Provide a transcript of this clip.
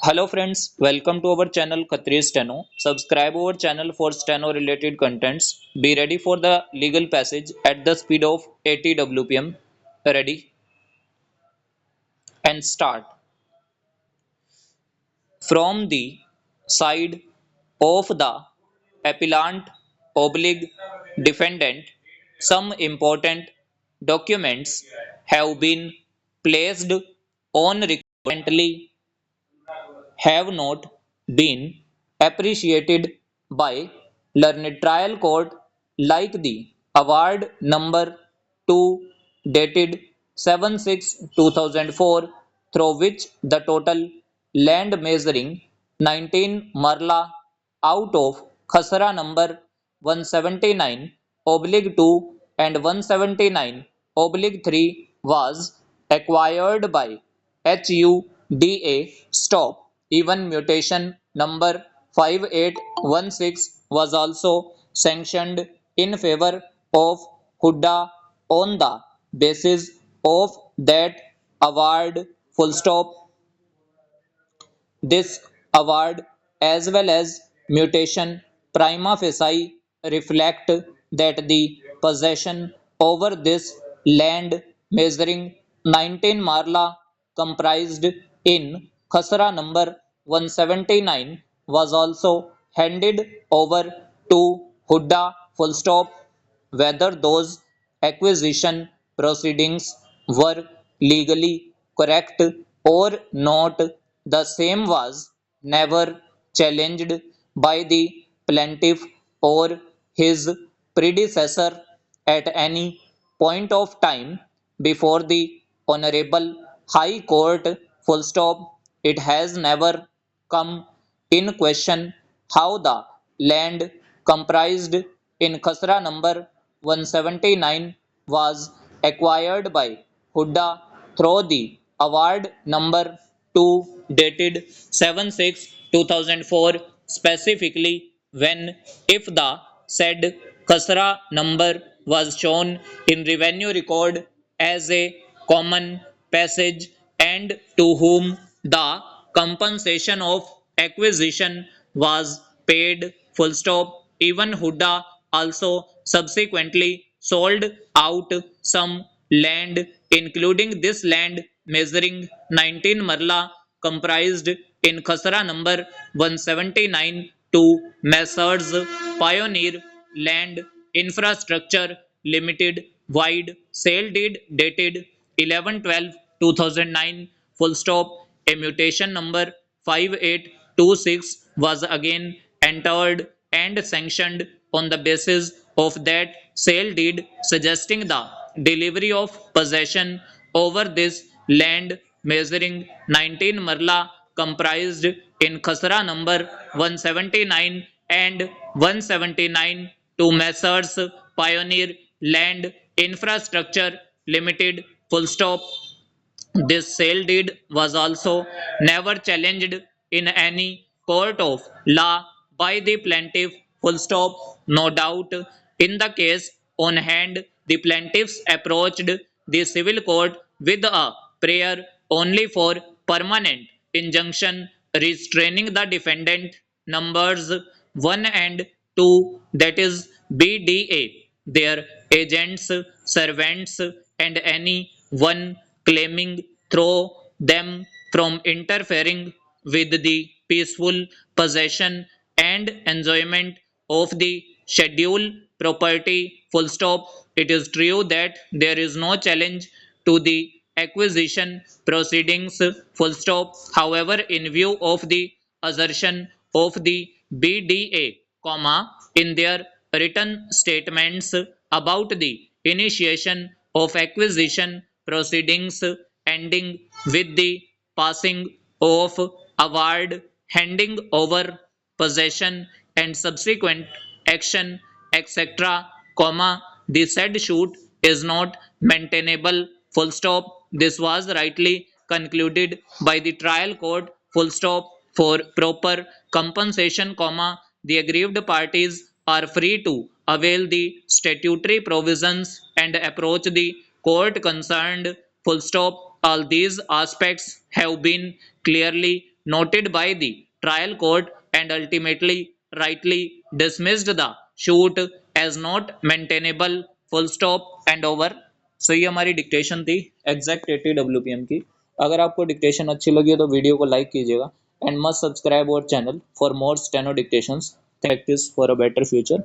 Hello friends, welcome to our channel Khatri Steno. Subscribe our channel for steno related contents. Be ready for the legal passage at the speed of 80 WPM. Ready and start. From the side of the appellant oblique defendant, some important documents have been placed on record currently have not been appreciated by learned trial court like the award number 2 dated 7/6/2004 through which the total land measuring 19 marla out of khasra number 179 oblique 2 and 179 oblique 3 was acquired by HUDA stop. Even mutation number 5816 was also sanctioned in favor of Hooda on the basis of that award. Full stop. This award as well as mutation prima facie reflect that the possession over this land measuring 19 marla comprised in khasra number 179 was also handed over to Hooda. Full stop. Whether those acquisition proceedings were legally correct or not, the same was never challenged by the plaintiff or his predecessor at any point of time before the Honorable High Court. Full stop. It has never come in question how the land comprised in khasra number 179 was acquired by Hooda through the award number 2 dated 7/6/2004 specifically when if the said khasra number was shown in revenue record as a common passage and to whom the compensation of acquisition was paid. Full stop. Even Hooda also subsequently sold out some land, including this land measuring 19 marla comprised in khasra number 179 to Messrs. Pioneer Land Infrastructure Limited. Wide sale deed dated 11/12/2009. Full stop. A mutation number 5826 was again entered and sanctioned on the basis of that sale deed, suggesting the delivery of possession over this land measuring 19 marla comprised in khasra number 179 and 179 to Messrs. Pioneer Land Infrastructure Limited. Full stop. This sale deed was also never challenged in any court of law by the plaintiff. Full stop. No doubt, in the case on hand, the plaintiffs approached the civil court with a prayer only for permanent injunction restraining the defendant numbers 1 and 2, that is BDA, their agents, servants, and any one claiming through them from interfering with the peaceful possession and enjoyment of the scheduled property. Full stop. It is true that there is no challenge to the acquisition proceedings. Full stop. However, in view of the assertion of the BDA, in their written statements about the initiation of acquisition proceedings ending with the passing of award, handing over possession and subsequent action, etc., the said suit is not maintainable. Full stop. This was rightly concluded by the trial court. Full stop. For proper compensation, the aggrieved parties are free to avail the statutory provisions and approach the court concerned. Full stop. All these aspects have been clearly noted by the trial court and ultimately rightly dismissed the suit as not maintainable, full stop and over। सो ये हमारी dictation थी exact 80 WPM की। अगर आपको dictation अच्छी लगी हो तो वीडियो को लाइक कीजिएगा and must subscribe our channel for more steno dictations. Practice for a better future.